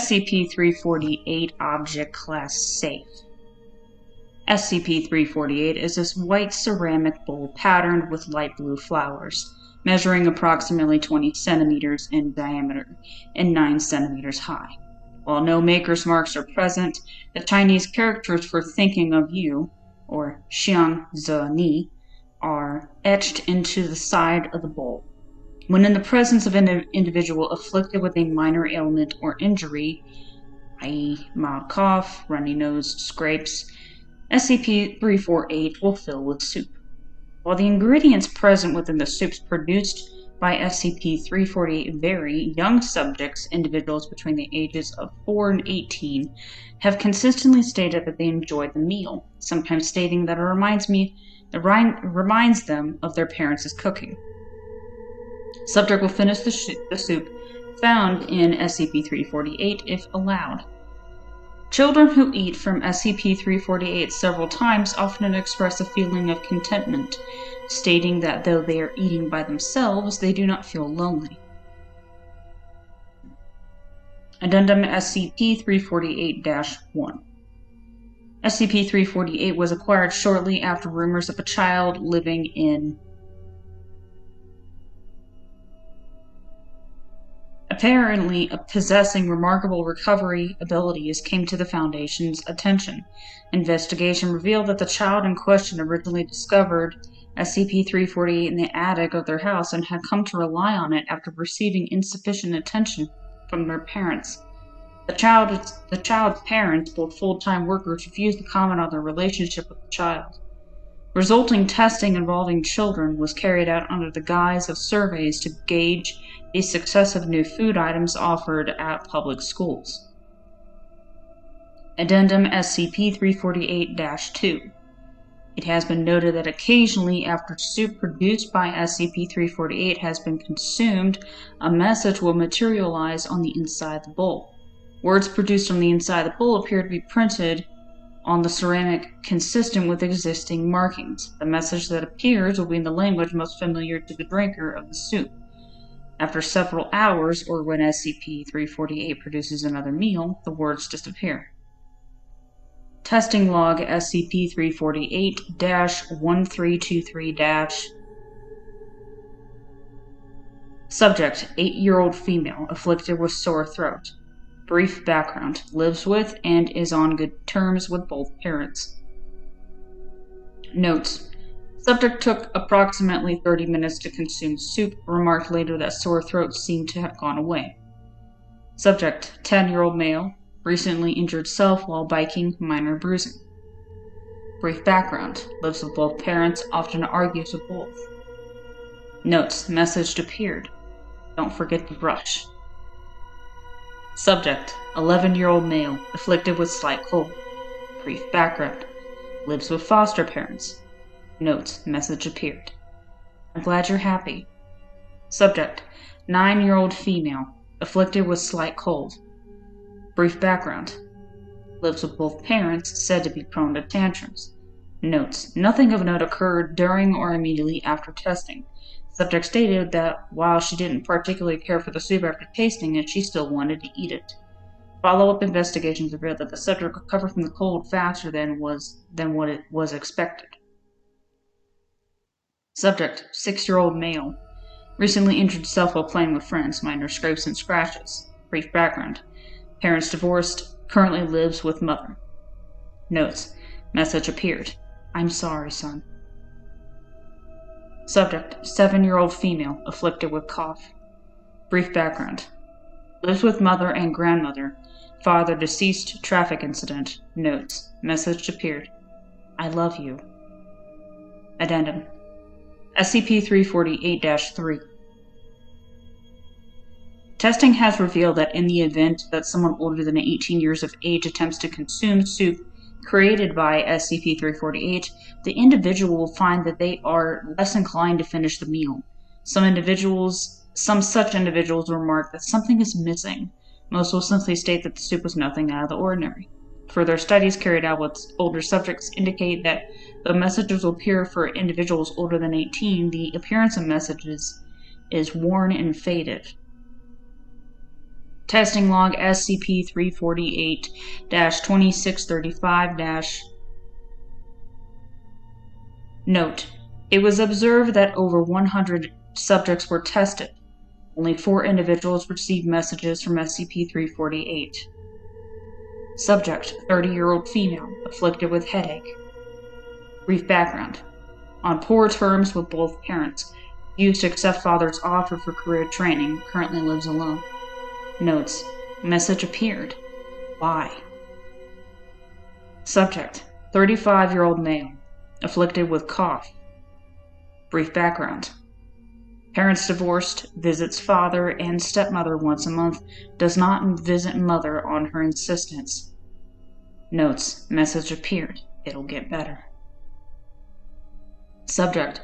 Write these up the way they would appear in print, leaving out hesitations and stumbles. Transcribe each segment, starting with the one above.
SCP-348 Object Class Safe. SCP-348 is this white ceramic bowl patterned with light blue flowers, measuring approximately 20 centimeters in diameter and 9 centimeters high. While no maker's marks are present, the Chinese characters for thinking of you, or Xiang Ze Ni, are etched into the side of the bowl. When in the presence of an individual afflicted with a minor ailment or injury, i.e. mild cough, runny nose, scrapes, SCP-348 will fill with soup. While the ingredients present within the soups produced by SCP-348 vary, young subjects, individuals between the ages of 4 and 18, have consistently stated that they enjoyed the meal, sometimes stating that it reminds them of their parents' cooking. Subject will finish the soup found in SCP-348 if allowed. Children who eat from SCP-348 several times often express a feeling of contentment, stating that though they are eating by themselves, they do not feel lonely. Addendum SCP-348-1. SCP-348 was acquired shortly after rumors of a child living in apparently possessing remarkable recovery abilities came to the Foundation's attention. Investigation revealed that the child in question originally discovered SCP-348 in the attic of their house and had come to rely on it after receiving insufficient attention from their parents. The child's parents, both full-time workers, refused to comment on their relationship with the child. Resulting testing involving children was carried out under the guise of surveys to gauge the success of new food items offered at public schools. Addendum SCP-348-2. It has been noted that occasionally, after soup produced by SCP-348 has been consumed, a message will materialize on the inside of the bowl. Words produced on the inside of the bowl appear to be printed on the ceramic consistent with existing markings. The message that appears will be in the language most familiar to the drinker of the soup. After several hours, or when SCP-348 produces another meal, the words disappear. Testing log SCP-348-1323- Subject, 8-year-old female, afflicted with sore throat. Brief background, lives with and is on good terms with both parents. Notes. Subject took approximately 30 minutes to consume soup, remarked later that sore throat seemed to have gone away. Subject, 10-year-old male, recently injured self while biking, minor bruising. Brief background, lives with both parents, often argues with both. Notes, message appeared. Don't forget to brush. Subject, 11-year-old male, afflicted with slight cold. Brief background, lives with foster parents. Notes, message appeared. I'm glad you're happy. Subject, 9-year-old female, afflicted with slight cold. Brief background, lives with both parents, said to be prone to tantrums. Notes, nothing of note occurred during or immediately after testing. Subject stated that while she didn't particularly care for the soup after tasting it, she still wanted to eat it. Follow-up investigations revealed that the subject recovered from the cold faster than what it was expected. Subject, 6-year-old male, recently injured self while playing with friends, minor scrapes and scratches. Brief background, parents divorced, currently lives with mother. Notes, message appeared. I'm sorry, son. Subject, 7-year-old female, afflicted with cough. Brief background, lives with mother and grandmother, father deceased, traffic incident. Notes, message appeared. I love you. Addendum SCP-348-3. Testing has revealed that in the event that someone older than 18 years of age attempts to consume soup created by SCP-348, the individual will find that they are less inclined to finish the meal. Some such individuals remark that something is missing. Most will simply state that the soup was nothing out of the ordinary. Further studies carried out with older subjects indicate that though messages will appear for individuals older than 18, the appearance of messages is worn and faded. Testing log SCP-348-2635- Note: it was observed that over 100 subjects were tested. Only 4 individuals received messages from SCP-348. Subject: 30-year-old female, afflicted with headache. Brief background: on poor terms with both parents, used to accept father's offer for career training, currently lives alone. Notes: message appeared. Why? Subject: 35-year-old male, afflicted with cough. Brief background: parents divorced, visits father and stepmother once a month, does not visit mother on her insistence. Notes: message appeared. It'll get better. Subject: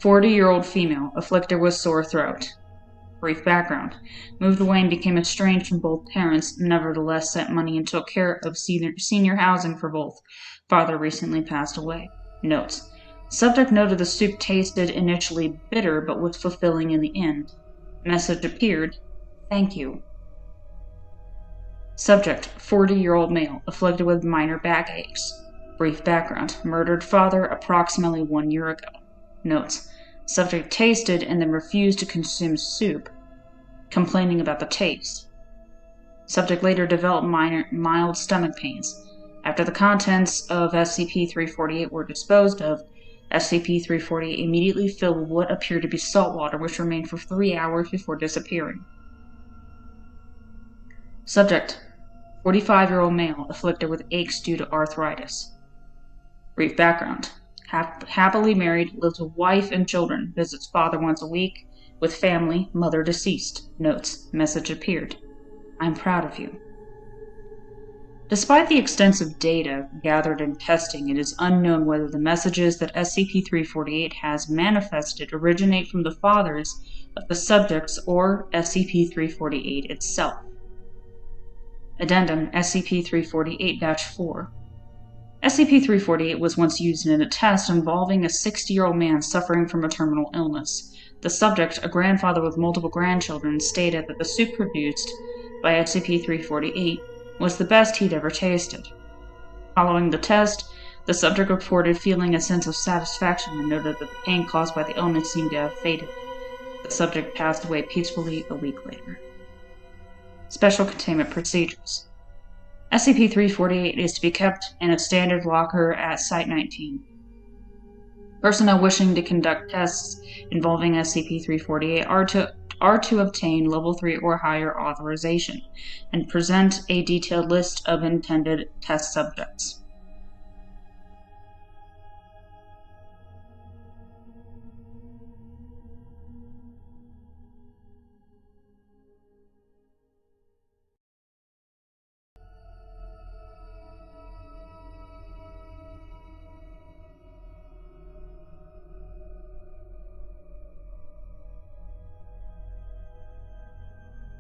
40-year-old female, afflicted with sore throat. Brief background: moved away and became estranged from both parents, nevertheless sent money and took care of senior housing for both. Father recently passed away. Notes: subject noted the soup tasted initially bitter but was fulfilling in the end. Message appeared. Thank you. Subject: 40-year-old male, afflicted with minor backaches. Brief background: murdered father approximately 1 year ago. Notes: subject tasted and then refused to consume soup, complaining about the taste. Subject later developed mild stomach pains. After the contents of SCP-348 were disposed of, SCP-348 immediately filled with what appeared to be salt water, which remained for 3 hours before disappearing. Subject: 45-year-old male, afflicted with aches due to arthritis. Brief background: happily married, lives with wife and children, visits father once a week, with family, mother deceased. Notes: message appeared. I'm proud of you. Despite the extensive data gathered in testing, it is unknown whether the messages that SCP-348 has manifested originate from the fathers of the subjects or SCP-348 itself. Addendum SCP-348-4. SCP-348 was once used in a test involving a 60-year-old man suffering from a terminal illness. The subject, a grandfather with multiple grandchildren, stated that the soup produced by SCP-348 was the best he'd ever tasted. Following the test, the subject reported feeling a sense of satisfaction and noted that the pain caused by the illness seemed to have faded. The subject passed away peacefully a week later. Special Containment Procedures. SCP-348 is to be kept in a standard locker at Site-19. Personnel wishing to conduct tests involving SCP-348 are to obtain Level 3 or higher authorization and present a detailed list of intended test subjects.